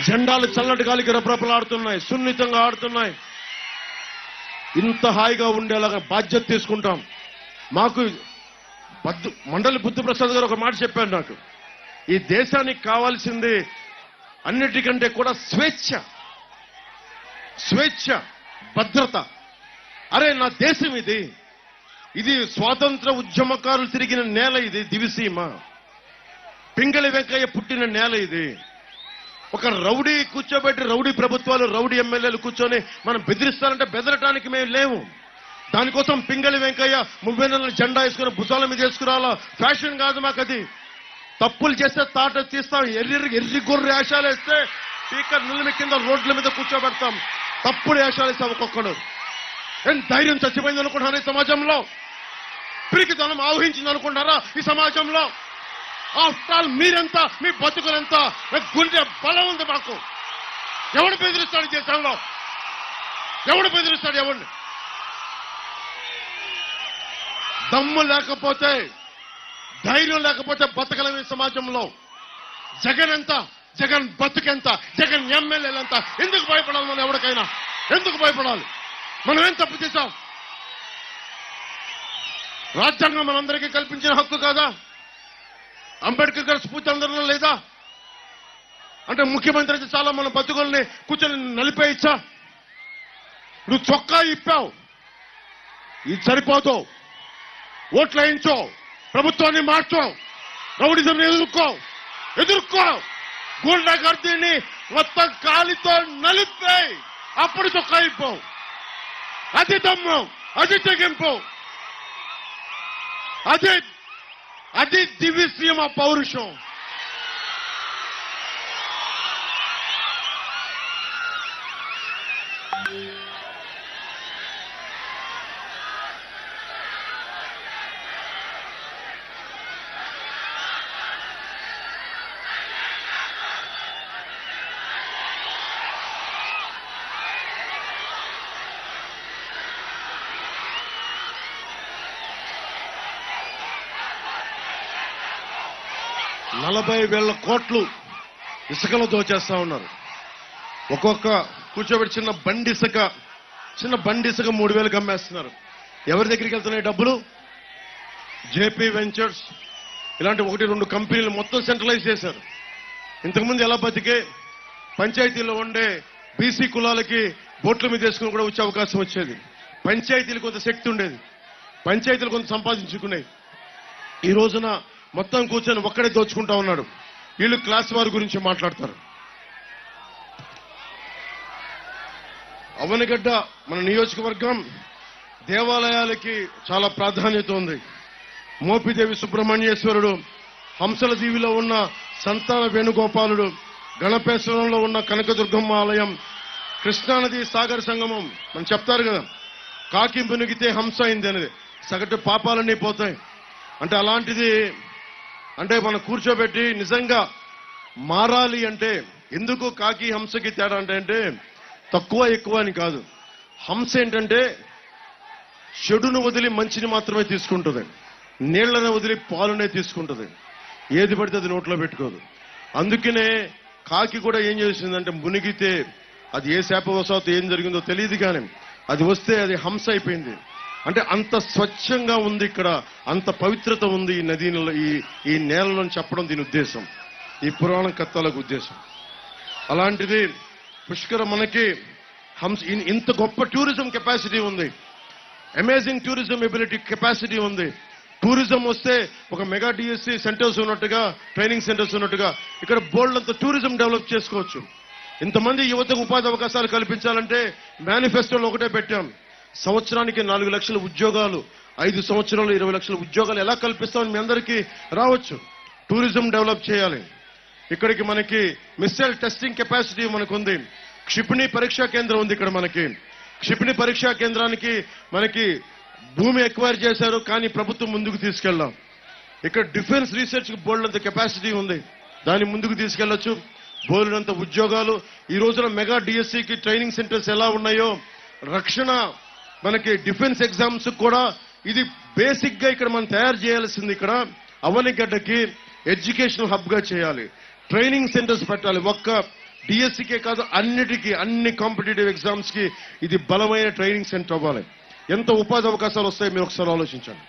జెండాలు చల్లటి గాలికి రెపరెపలాడుతున్నాయి, సున్నితంగా ఆడుతున్నాయి. ఇంత హాయిగా ఉండేలాగా బాధ్యత తీసుకుంటాం. మాకు మండలి బుద్ధిప్రసాద్ గారు ఒక మాట చెప్పారు నాకు, ఈ దేశానికి కావాల్సింది అన్నిటికంటే కూడా స్వేచ్ఛ, భద్రత. అరే నా దేశం ఇది స్వాతంత్ర ఉద్యమకారులు తిరిగిన నేల, ఇది దివిసీమ, పింగళి వెంకయ్య పుట్టిన నేల. ఇది ఒక రౌడీ కూర్చోబెట్టి రౌడీ ప్రభుత్వాలు, రౌడీ ఎమ్మెల్యేలు కూర్చొని మనం బెదిరిస్తారంటే బెదరటానికి మేము లేవు. దానికోసం పింగళి వెంకయ్య 30 నెలల జెండా వేసుకుని భుజాల మీద వేసుకురావాలా ఫ్యాషన్ కాదు మాకు. అది తప్పులు చేస్తే తాట తీస్తాం, ఎర్రి గొర్రె వేషాలు వేస్తే స్పీకర్ నిలమి కింద రోడ్ల మీద కూర్చోబెడతాం, తప్పుడు వేషాలు వేస్తాం ఒక్కొక్కడు. ఏం ధైర్యం చచ్చిపోయింది అనుకుంటారా ఈ సమాజంలో? పిరికితనం ఆవహించింది అనుకుంటారా ఈ సమాజంలో? ఆఫ్టర్ ఆల్ మీరెంత, మీ బతుకులంత, గుండె బలం ఉంది మాకు. ఎవడు బెదిరిస్తాడు దేశంలో? ఎవడు బెదిరిస్తాడు? ఎవరిని? దమ్ము లేకపోతే, ధైర్యం లేకపోతే బతకలేము ఈ సమాజంలో. జగన్ ఎంత, జగన్ బతుకెంత, జగన్ ఎమ్మెల్యేలంతా. ఎందుకు భయపడాలి మనం? ఎవరికైనా ఎందుకు భయపడాలి? మనం ఏం తప్పు చేశాం? రాజ్యాంగం మనందరికీ కల్పించిన హక్కు కాదా? అంబేద్కర్ గారి స్ఫూర్తి అందరిలో లేదా? అంటే ముఖ్యమంత్రి అయితే చాలా మన బతుకుల్ని కూర్చొని నలిపేయచ్చా? నువ్వు చొక్కా ఇప్పావు, ఇది సరిపోదు. ఓట్లు వేయించో, ప్రభుత్వాన్ని మార్చో, రౌడిజంని ఎదుర్కో, గూండాగర్దీని మొత్తం కాలితో నలిపేయి, అప్పుడు చొక్కా ఇప్పావు. అది దమ్ము, అది తెగింపు, అది దివ్యసీమ పౌరుషం. $40,000 కోట్లు ఇసుకలో దోచేస్తా ఉన్నారు. ఒక్కొక్క కూర్చోబెట్టి చిన్న బండి ఇసుక 3,000కి అమ్మేస్తున్నారు. ఎవరి దగ్గరికి వెళ్తున్నాయి డబ్బులు? జేపీ వెంచర్స్ ఇలాంటి 1-2 కంపెనీలు మొత్తం సెంట్రలైజ్ చేశారు. ఇంతకుముందు ఎలా బతికే పంచాయతీలో ఉండే బీసీ కులాలకి బోట్ల మీద వేసుకుని కూడా వచ్చే అవకాశం వచ్చేది. పంచాయతీలు కొంత శక్తి ఉండేది, పంచాయతీలు కొంత సంపాదించుకునేవి. ఈ రోజున మొత్తం కూర్చొని ఒక్కడే దోచుకుంటా ఉన్నాడు. వీళ్ళు క్లాస్ వారి గురించి మాట్లాడతారు. అవనగడ్డ మన నియోజకవర్గం దేవాలయాలకి చాలా ప్రాధాన్యత ఉంది. మోపిదేవి సుబ్రహ్మణ్యేశ్వరుడు, హంసల దీవిలో ఉన్న సంతాన వేణుగోపాలుడు, గణపేశ్వరంలో ఉన్న కనకదుర్గమ్మ ఆలయం, కృష్ణానది సాగర సంగమం. మనం చెప్తారు కదా, కాకి మునిగితే హంస అయింది అనేది, సగటు పాపాలన్నీ పోతాయి అంటే అలాంటిది. అంటే మనం కూర్చోబెట్టి నిజంగా మారాలి అంటే, ఎందుకు కాకి హంసకి తేడా అంటే తక్కువ ఎక్కువ అని కాదు. హంస ఏంటంటే చెడును వదిలి మంచిని మాత్రమే తీసుకుంటుంది, నీళ్లను వదిలి పాలునే తీసుకుంటుంది, ఏది పడితే అది నోట్లో పెట్టుకోదు. అందుకనే కాకి కూడా ఏం చేసిందంటే మునిగితే, అది ఏ శాపవశాత్తు ఏం జరిగిందో తెలియదు కానీ అది వస్తే అది హంస అయిపోయింది. అంటే అంత స్వచ్ఛంగా ఉంది ఇక్కడ, అంత పవిత్రత ఉంది ఈ నదీలో, ఈ నేలలో చెప్పడం దీని ఉద్దేశం, ఈ పురాణ కథలకు ఉద్దేశం. అలాంటిది పుష్కర మనకి హంస ఇంత గొప్ప టూరిజం కెపాసిటీ ఉంది, అమేజింగ్ టూరిజం ఎబిలిటీ కెపాసిటీ ఉంది. టూరిజం వస్తే ఒక మెగా డిఎస్సి సెంటర్స్ ఉన్నట్టుగా, ట్రైనింగ్ సెంటర్స్ ఉన్నట్టుగా ఇక్కడ బోల్డ్ అంత టూరిజం డెవలప్ చేసుకోవచ్చు. ఇంతమంది యువతకు ఉపాధి అవకాశాలు కల్పించాలంటే మేనిఫెస్టోలో ఒకటే పెట్టాం, సంవత్సరానికి 4 లక్షల ఉద్యోగాలు, 5 సంవత్సరాలు 20 లక్షల ఉద్యోగాలు ఎలా కల్పిస్తామని మీ అందరికీ రావచ్చు. టూరిజం డెవలప్ చేయాలి. ఇక్కడికి మనకి మిస్సైల్ టెస్టింగ్ కెపాసిటీ మనకు ఉంది. క్షిపణి పరీక్షా కేంద్రం ఉంది ఇక్కడ మనకి. క్షిపణి పరీక్షా కేంద్రానికి మనకి భూమి ఎక్వైర్ చేశారు, కానీ ప్రభుత్వం ముందుకు తీసుకెళ్ళాం. ఇక్కడ డిఫెన్స్ రీసెర్చ్ కి బోల్డంత కెపాసిటీ ఉంది, దాన్ని ముందుకు తీసుకెళ్లొచ్చు. బోల్డంత ఉద్యోగాలు. ఈ రోజున మెగా డిఎస్సికి ట్రైనింగ్ సెంటర్స్ ఎలా ఉన్నాయో, రక్షణ మనకి డిఫెన్స్ ఎగ్జామ్స్ కూడా ఇది బేసిక్ గా ఇక్కడ మనం తయారు చేయాల్సింది. ఇక్కడ అవనిగడ్డకి ఎడ్యుకేషనల్ హబ్ గా చేయాలి, ట్రైనింగ్ సెంటర్స్ పెట్టాలి. ఒక్క డిఎస్సికే కాదు అన్నిటికీ, అన్ని కాంపిటేటివ్ ఎగ్జామ్స్ కి ఇది బలమైన ట్రైనింగ్ సెంటర్ అవ్వాలి. ఎంత ఉపాధి అవకాశాలు వస్తాయో మీరు ఒకసారి ఆలోచించండి.